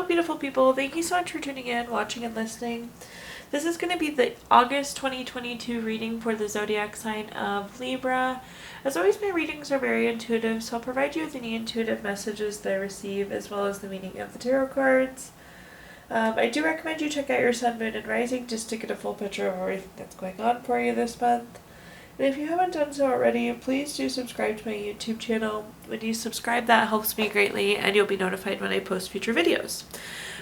beautiful people. Thank you so much for tuning in, watching, and listening. This is going to be the August 2022 reading for the zodiac sign of Libra. As always, my readings are very intuitive, so I'll provide you with any intuitive messages that I receive, as well as the meaning of the tarot cards. I do recommend you check out your sun, moon, and rising just to get a full picture of everything that's going on for you this month. And if you haven't done so already, please do subscribe to my YouTube channel. When you subscribe, that helps me greatly, and you'll be notified when I post future videos.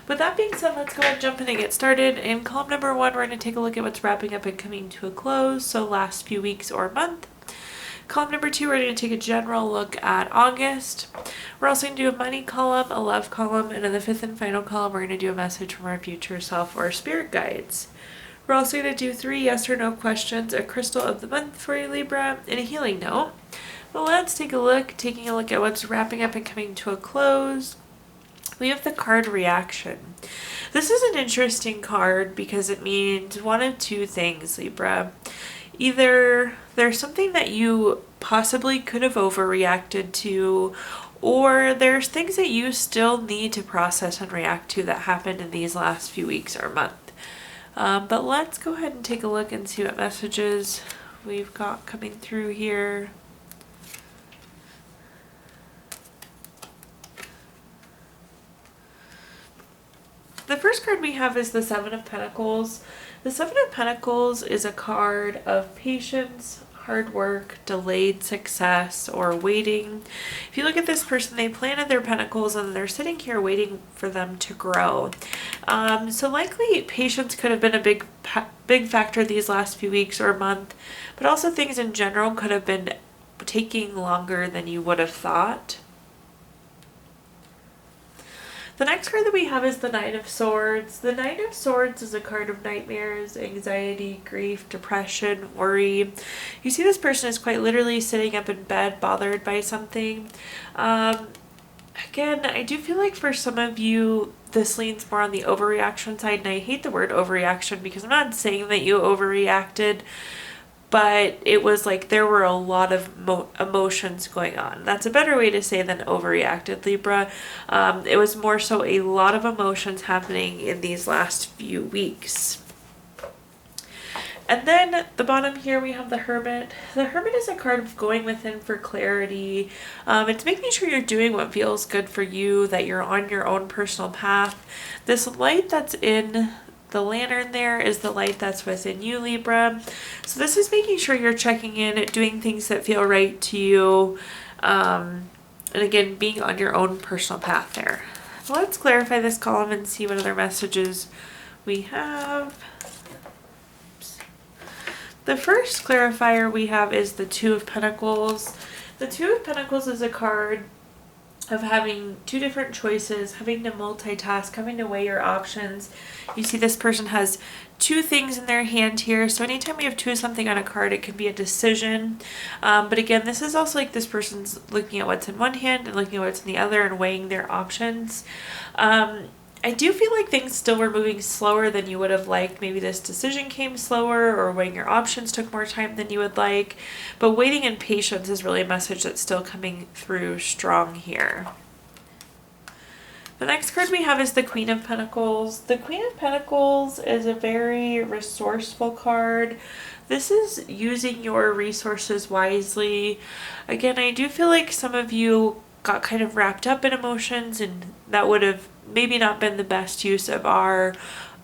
With that being said, let's go ahead and jump in and get started. In column number 1, we're going to take a look at what's wrapping up and coming to a close, so last few weeks or month. Column number 2, we're going to take a general look at August. We're also going to do a money column, a love column, and in the 5th and final column, we're going to do a message from our future self or spirit guides. We're also going to do 3 yes or no questions, a crystal of the month for you, Libra, and a healing note. But let's take a look, taking a look at what's wrapping up and coming to a close. We have the card reaction. This is an interesting card because it means one of two things, Libra. Either there's something that you possibly could have overreacted to, or there's things that you still need to process and react to that happened in these last few weeks or month. But let's go ahead and take a look and see what messages we've got coming through here. The first card we have is the 7 of Pentacles. The 7 of Pentacles is a card of patience, hard work, delayed success, or waiting. If you look at this person, they planted their pentacles and they're sitting here waiting for them to grow. So likely patience could have been a big factor these last few weeks or month, but also things in general could have been taking longer than you would have thought. The next card that we have is the Knight of Swords. The Knight of Swords is a card of nightmares, anxiety, grief, depression, worry. You see this person is quite literally sitting up in bed, bothered by something. Again, I do feel like for some of you, this leans more on the overreaction side, and I hate the word overreaction because I'm not saying that you overreacted, but it was like there were a lot of emotions going on. That's a better way to say than overreacted, Libra. It was more so a lot of emotions happening in these last few weeks. And then at the bottom here we have the Hermit. The Hermit is a card of going within for clarity. It's making sure you're doing what feels good for you, that you're on your own personal path. This light that's in the lantern there is the light that's within you, Libra. So this is making sure you're checking in, doing things that feel right to you, and again, being on your own personal path there. So let's clarify this column and see what other messages we have. Oops. The first clarifier we have is the 2 of Pentacles. The 2 of Pentacles is a card of having 2 different choices, having to multitask, having to weigh your options. You see this person has 2 things in their hand here. So anytime we have 2 of something on a card, it can be a decision. But again, this is also like this person's looking at what's in one hand and looking at what's in the other and weighing their options. I do feel like things still were moving slower than you would have liked. Maybe this decision came slower, or weighing your options took more time than you would like. But waiting and patience is really a message that's still coming through strong here. The next card we have is the Queen of Pentacles. The Queen of Pentacles is a very resourceful card. This is using your resources wisely. Again, I do feel like some of you got kind of wrapped up in emotions, and that would have maybe not been the best use of our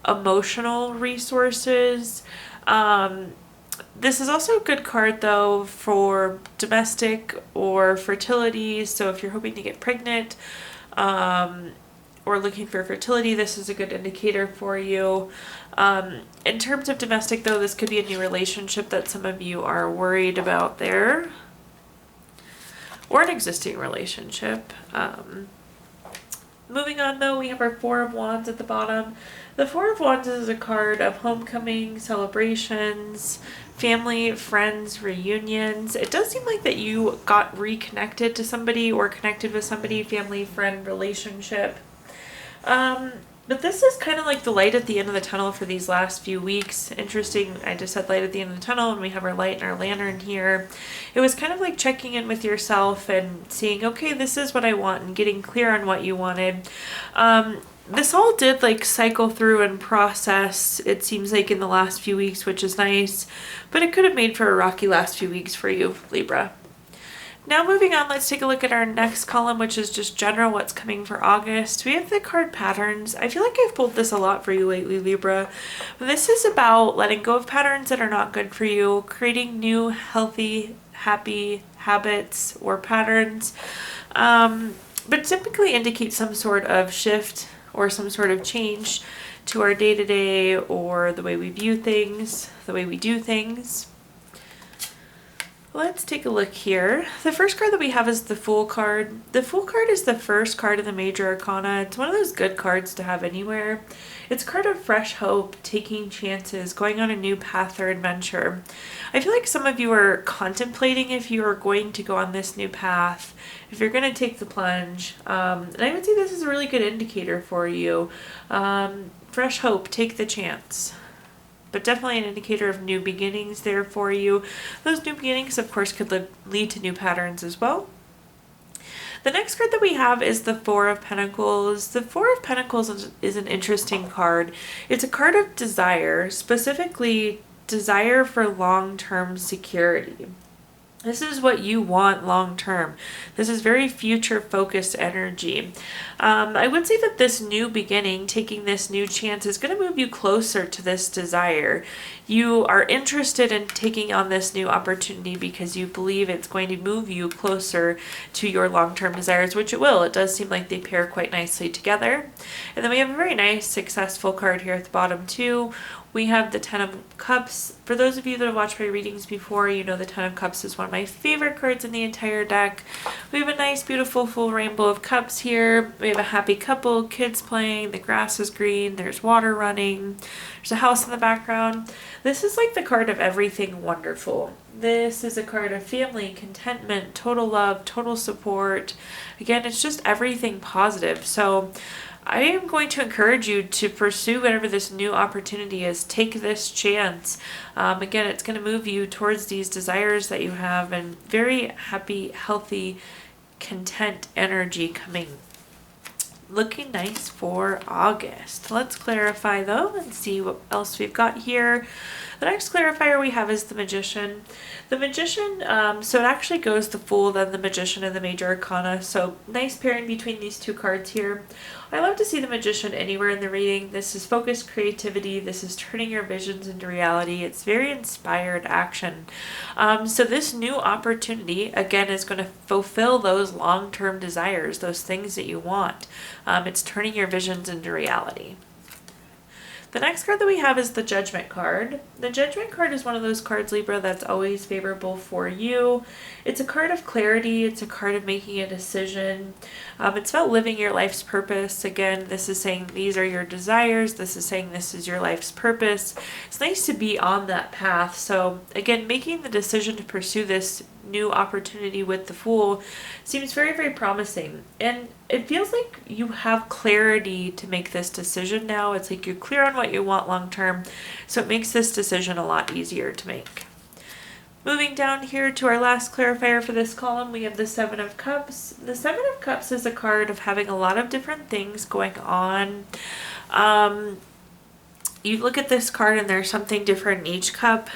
emotional resources. This is also a good card though for domestic or fertility. So if you're hoping to get pregnant or looking for fertility, this is a good indicator for you. In terms of domestic though, this could be a new relationship that some of you are worried about there, or an existing relationship. Moving on though, we have our 4 of Wands at the bottom. The 4 of Wands is a card of homecoming, celebrations, family, friends, reunions. It does seem like that you got reconnected to somebody or connected with somebody, family, friend, relationship. But this is kind of like the light at the end of the tunnel for these last few weeks. Interesting, I just said light at the end of the tunnel, and we have our light and our lantern here. It was kind of like checking in with yourself and seeing, okay, this is what I want, and getting clear on what you wanted. this all did like cycle through and process, it seems like, in the last few weeks, which is nice, but it could have made for a rocky last few weeks for you, Libra. Now moving on, let's take a look at our next column, which is just general what's coming for August. We have the card patterns. I feel like I've pulled this a lot for you lately, Libra. This is about letting go of patterns that are not good for you, creating new, healthy, happy habits or patterns, but typically indicate some sort of shift or some sort of change to our day-to-day or the way we view things, the way we do things. Let's take a look here. The first card that we have is the Fool card. The Fool card is the first card in the Major Arcana. It's one of those good cards to have anywhere. It's a card of fresh hope, taking chances, going on a new path or adventure. I feel like some of you are contemplating if you are going to go on this new path, if you're going to take the plunge. And I would say this is a really good indicator for you. Fresh hope, take the chance. But definitely an indicator of new beginnings there for you. Those new beginnings, of course, could lead to new patterns as well. The next card that we have is the Four of Pentacles. The Four of Pentacles is an interesting card. It's a card of desire, specifically desire for long-term security. This is what you want long term. This is very future focused energy. I would say that this new beginning, taking this new chance, is going to move you closer to this desire. You are interested in taking on this new opportunity because you believe it's going to move you closer to your long-term desires, which it will. It does seem like they pair quite nicely together. And then we have a very nice successful card here at the bottom too. We have the Ten of Cups. For those of you that have watched my readings before, you know the Ten of Cups is one of my favorite cards in the entire deck. We have a nice, beautiful, full rainbow of cups here. We have a happy couple, kids playing, the grass is green, there's water running, there's a house in the background. This is like the card of everything wonderful. This is a card of family, contentment, total love, total support. Again, it's just everything positive. So I am going to encourage you to pursue whatever this new opportunity is. Take this chance. Again, it's going to move you towards these desires that you have, and very happy, healthy, content energy coming. Looking nice for August. Let's clarify though and see what else we've got here. The next clarifier we have is the Magician. The Magician, so it actually goes the Fool, then the Magician, and the Major Arcana. So nice pairing between these two cards here. I love to see the Magician anywhere in the reading. This is focused creativity. This is turning your visions into reality. It's very inspired action. So this new opportunity, again, is going to fulfill those long-term desires, those things that you want. It's turning your visions into reality. The next card that we have is the Judgment card. The Judgment card is one of those cards, Libra, that's always favorable for you. It's a card of clarity. It's a card of making a decision. It's about living your life's purpose. Again, this is saying these are your desires. This is saying this is your life's purpose. It's nice to be on that path. So again, making the decision to pursue this new opportunity with the Fool seems very, very promising. And it feels like you have clarity to make this decision now. It's like you're clear on what you want long term. So it makes this decision a lot easier to make. Moving down here to our last clarifier for this column, we have the Seven of Cups. The Seven of Cups is a card of having a lot of different things going on. You look at this card and there's something different in each cup.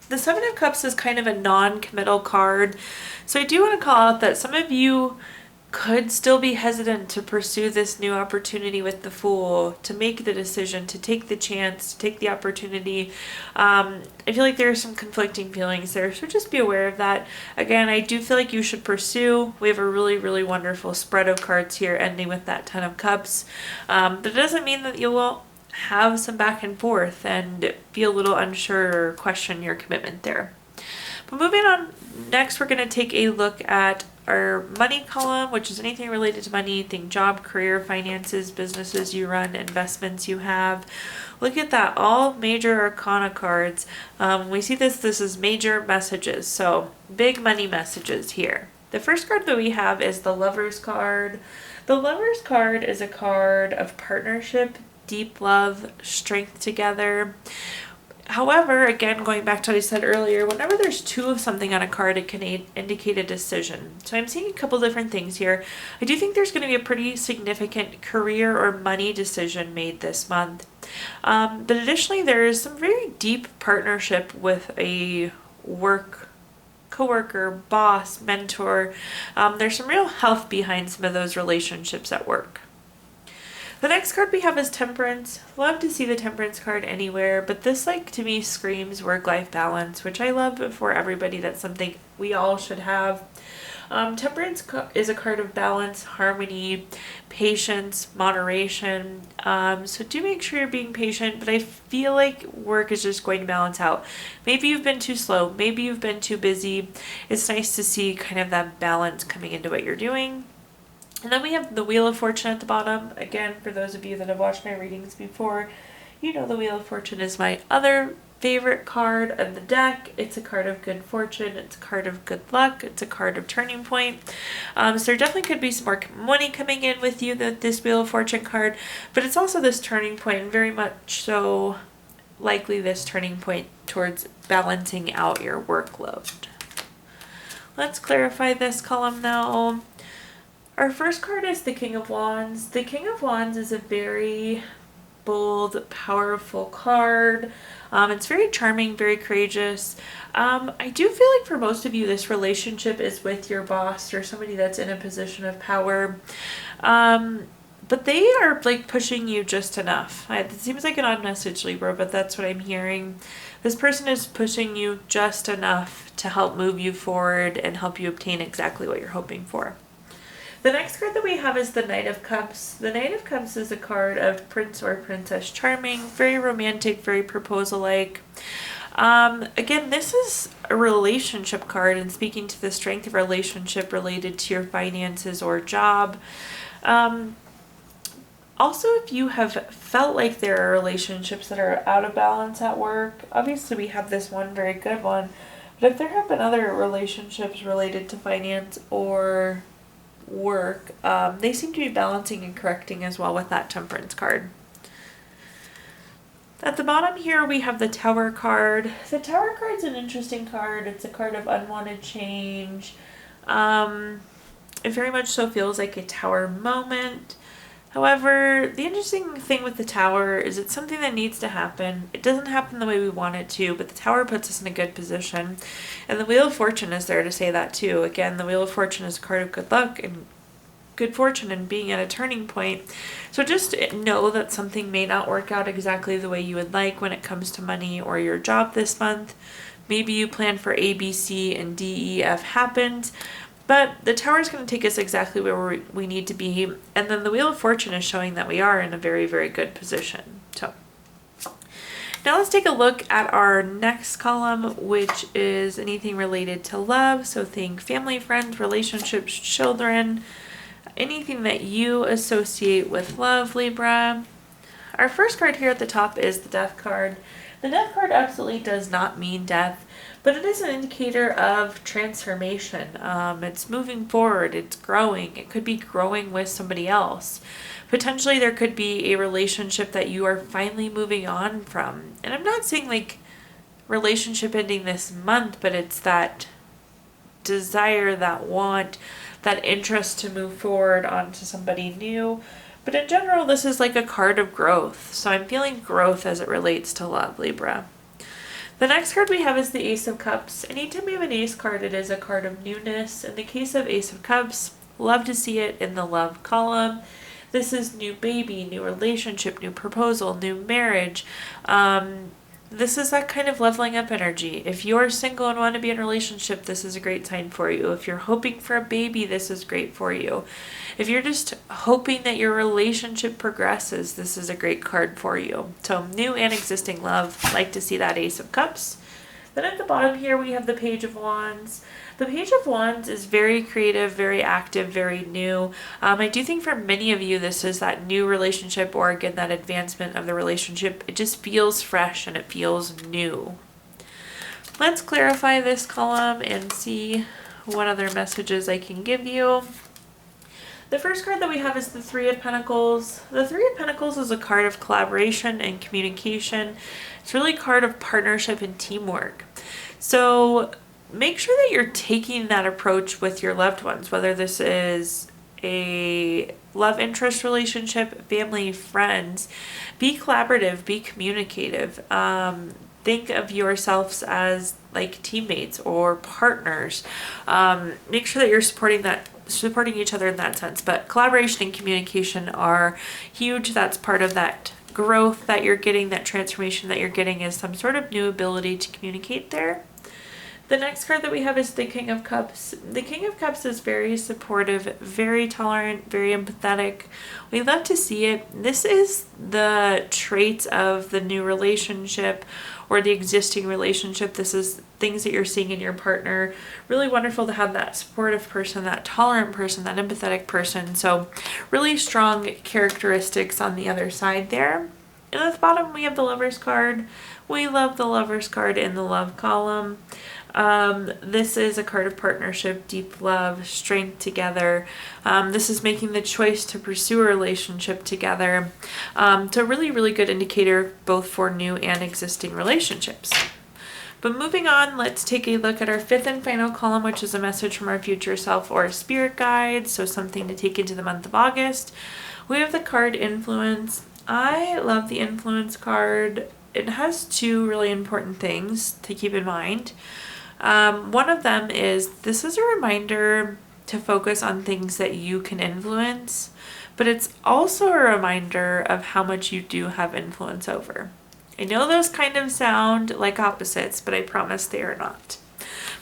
The Seven of Cups is kind of a non-committal card. So I do want to call out that some of you could still be hesitant to pursue this new opportunity with the Fool, to make the decision, to take the chance, to take the opportunity. I feel like there are some conflicting feelings there, so just be aware of that. Again, I do feel like you should pursue. We have a really, really wonderful spread of cards here, ending with that Ten of Cups. But it doesn't mean that you won't have some back and forth and be a little unsure or question your commitment there. But moving on, next we're going to take a look at our money column, which is anything related to money, think job, career, finances, businesses you run, investments you have. Look at that, all major arcana cards. We see this is major messages, so big money messages here. The first card that we have is the Lover's card. The Lover's card is a card of partnership, deep love, strength together. However, again, going back to what I said earlier, whenever there's two of something on a card, it can indicate a decision. So I'm seeing a couple different things here. I do think there's going to be a pretty significant career or money decision made this month. But additionally, there is some very deep partnership with a coworker, boss, mentor. There's some real health behind some of those relationships at work. The next card we have is Temperance. Love to see the Temperance card anywhere, but this, like, to me screams work-life balance, which I love for everybody. That's something we all should have. Temperance is a card of balance, harmony, patience, moderation. So do make sure you're being patient, but I feel like work is just going to balance out. Maybe you've been too slow. Maybe you've been too busy. It's nice to see kind of that balance coming into what you're doing. And then we have the Wheel of Fortune at the bottom. Again, for those of you that have watched my readings before, you know the Wheel of Fortune is my other favorite card of the deck. It's a card of good fortune. It's a card of good luck. It's a card of turning point. So there definitely could be some more money coming in with you, this Wheel of Fortune card, but it's also this turning point, and very much so likely this turning point towards balancing out your workload. Let's clarify this column now. Our first card is the King of Wands. The King of Wands is a very bold, powerful card. It's very charming, very courageous. I do feel like for most of you, this relationship is with your boss or somebody that's in a position of power. But they are like pushing you just enough. It seems like an odd message, Libra, but that's what I'm hearing. This person is pushing you just enough to help move you forward and help you obtain exactly what you're hoping for. The next card that we have is the Knight of Cups. The Knight of Cups is a card of Prince or Princess Charming, very romantic, very proposal-like. Again, this is a relationship card and speaking to the strength of relationship related to your finances or job. Also, if you have felt like there are relationships that are out of balance at work, obviously we have this one very good one, but if there have been other relationships related to finance or work, they seem to be balancing and correcting as well with that Temperance card. At the bottom here we have the Tower card. The Tower card is an interesting card. It's a card of unwanted change. It very much so feels like a Tower moment. However, the interesting thing with the Tower is it's something that needs to happen. It doesn't happen the way we want it to, but the Tower puts us in a good position. And the Wheel of Fortune is there to say that too. Again, the Wheel of Fortune is a card of good luck and good fortune and being at a turning point. So just know that something may not work out exactly the way you would like when it comes to money or your job this month. Maybe you plan for A, B, C, and D, E, F happens. But the Tower is going to take us exactly where we need to be. And then the Wheel of Fortune is showing that we are in a very, very good position. So now let's take a look at our next column, which is anything related to love. So think family, friends, relationships, children, anything that you associate with love, Libra. Our first card here at the top is the Death card. The Death card absolutely does not mean death, but it is an indicator of transformation. It's moving forward, it's growing. It could be growing with somebody else. Potentially there could be a relationship that you are finally moving on from. And I'm not saying like relationship ending this month, but it's that desire, that want, that interest to move forward onto somebody new. But in general, this is like a card of growth. So I'm feeling growth as it relates to love, Libra. The next card we have is the Ace of Cups. Anytime we have an Ace card, it is a card of newness. In the case of Ace of Cups, love to see it in the love column. This is new baby, new relationship, new proposal, new marriage. This is that kind of leveling up energy. If you're single and want to be in a relationship, this is a great sign for you. If you're hoping for a baby, this is great for you. If you're just hoping that your relationship progresses, this is a great card for you. So new and existing love, like to see that Ace of Cups. Then at the bottom here, we have the Page of Wands. The Page of Wands is very creative, very active, very new. I do think for many of you, this is that new relationship or again, that advancement of the relationship. It just feels fresh and it feels new. Let's clarify this column and see what other messages I can give you. The first card that we have is the Three of Pentacles. The Three of Pentacles is a card of collaboration and communication. It's really a card of partnership and teamwork. So make sure that you're taking that approach with your loved ones, whether this is a love interest relationship, family, friends. Be collaborative, be communicative. Think of yourselves as like teammates or partners. Make sure that you're supporting each other in that sense. But collaboration and communication are huge. That's part of that growth that you're getting, that transformation that you're getting, is some sort of new ability to communicate there. The next card that we have is the King of Cups. The King of Cups is very supportive, very tolerant, very empathetic. We love to see it. This is the traits of the new relationship or the existing relationship. This is things that you're seeing in your partner. Really wonderful to have that supportive person, that tolerant person, that empathetic person. So really strong characteristics on the other side there. And at the bottom, we have the Lover's card. We love the Lover's card in the love column. This is a card of partnership, deep love, strength together. This is making the choice to pursue a relationship together. So really, really good indicator both for new and existing relationships. But moving on, let's take a look at our fifth and final column, which is a message from our future self or a spirit guide. So something to take into the month of August. We have the card Influence. I love the Influence card. It has two really important things to keep in mind. One of them is this is a reminder to focus on things that you can influence, but it's also a reminder of how much you do have influence over. I know those kind of sound like opposites, but I promise they are not.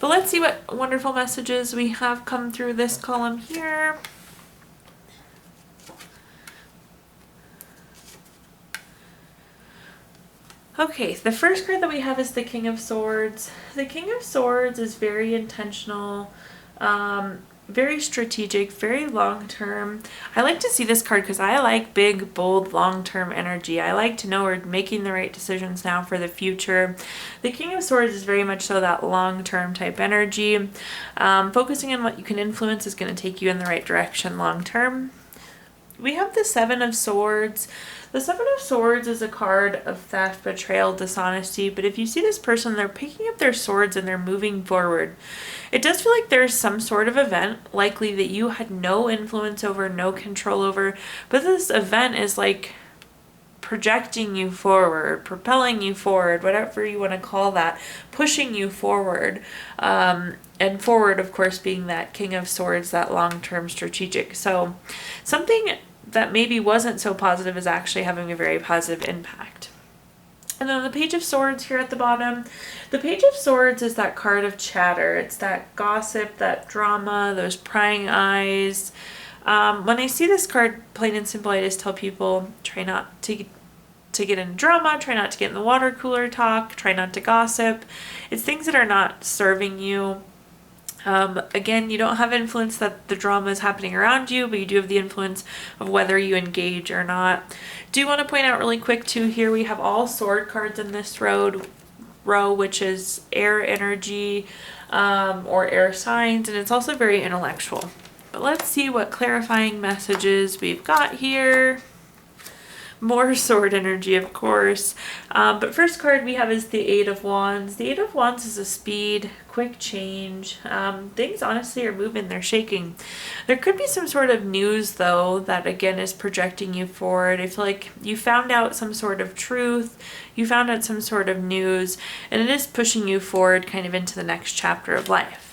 But let's see what wonderful messages we have come through this column here. Okay, the first card that we have is the King of Swords. The King of Swords is very intentional, very strategic, very long-term. I like to see this card because I like big, bold, long-term energy. I like to know we're making the right decisions now for the future. The King of Swords is very much so that long-term type energy. Focusing on what you can influence is going to take you in the right direction long-term. We have the Seven of Swords. The Seven of Swords is a card of theft, betrayal, dishonesty, but if you see this person, they're picking up their swords and they're moving forward. It does feel like there's some sort of event, likely that you had no influence over, no control over, but this event is like projecting you forward, propelling you forward, whatever you want to call that, pushing you forward. And forward, of course, being that King of Swords, that long-term strategic. So something that maybe wasn't so positive is actually having a very positive impact. And then the Page of Swords here at the bottom. The Page of Swords is that card of chatter. It's that gossip, that drama, those prying eyes. When I see this card, plain and simple, I just tell people, try not to get in drama, try not to get in the water cooler talk, try not to gossip. It's things that are not serving you. Again, you don't have influence that the drama is happening around you, but you do have the influence of whether you engage or not. Do want to point out really quick too, here we have all sword cards in this row, which is air energy or air signs, and it's also very intellectual. But let's see what clarifying messages we've got here. More sword energy, of course. But first card we have is the Eight of Wands. The Eight of Wands is a speed, quick change. Things honestly are moving, they're shaking. There could be some sort of news though that again is projecting you forward. I feel like you found out some sort of truth, you found out some sort of news, and it is pushing you forward kind of into the next chapter of life.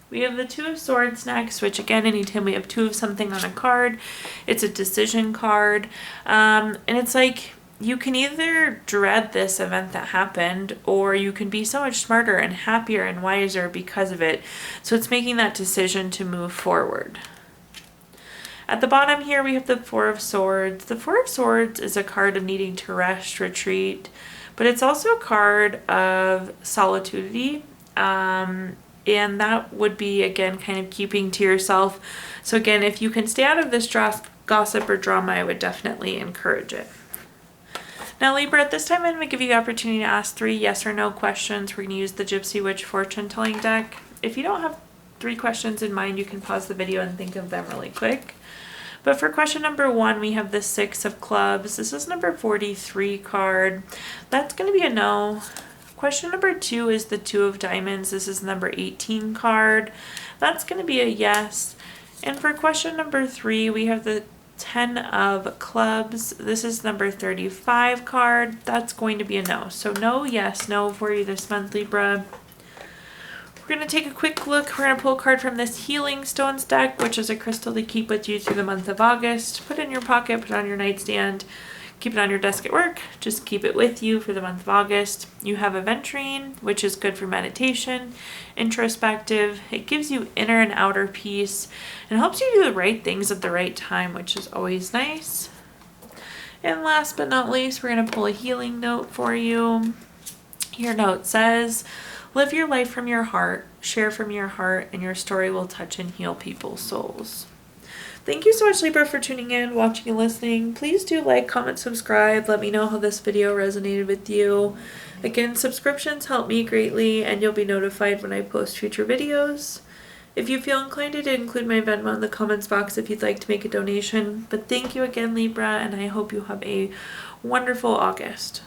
We have the Two of Swords next, which again, anytime we have two of something on a card, it's a decision card. And it's like you can either dread this event that happened, or you can be so much smarter and happier and wiser because of it. So it's making that decision to move forward. At the bottom here, we have the Four of Swords. The Four of Swords is a card of needing to rest, retreat, but it's also a card of solitude. And that would be, again, kind of keeping to yourself. So again, if you can stay out of this gossip or drama, I would definitely encourage it. Now, Libra, at this time, I'm going to give you the opportunity to ask 3 yes or no questions. We're going to use the Gypsy Witch fortune telling deck. If you don't have 3 questions in mind, you can pause the video and think of them really quick. But for question number 1, we have the 6 of clubs. This is number 43 card. That's going to be a no. Question number 2 is the 2 of diamonds. This is number 18 card. That's going to be a yes. And for question number 3, we have the 10 of clubs. This is number 35 card. That's going to be a no. So no, yes, no for you this month, Libra. We're going to take a quick look. We're going to pull a card from this Healing Stones deck, which is a crystal to keep with you through the month of August. Put it in your pocket, put it on your nightstand, keep it on your desk at work. Just keep it with you for the month of August. You have aventurine, which is good for meditation, introspective. It gives you inner and outer peace and helps you do the right things at the right time, which is always nice. And last but not least, we're going to pull a healing note for you. Your note says, live your life from your heart, share from your heart, and your story will touch and heal people's souls. Thank you so much, Libra, for tuning in, watching, and listening. Please do like, comment, subscribe. Let me know how this video resonated with you. Again, subscriptions help me greatly, and you'll be notified when I post future videos. If you feel inclined, I did include my Venmo in the comments box if you'd like to make a donation. But thank you again, Libra, and I hope you have a wonderful August.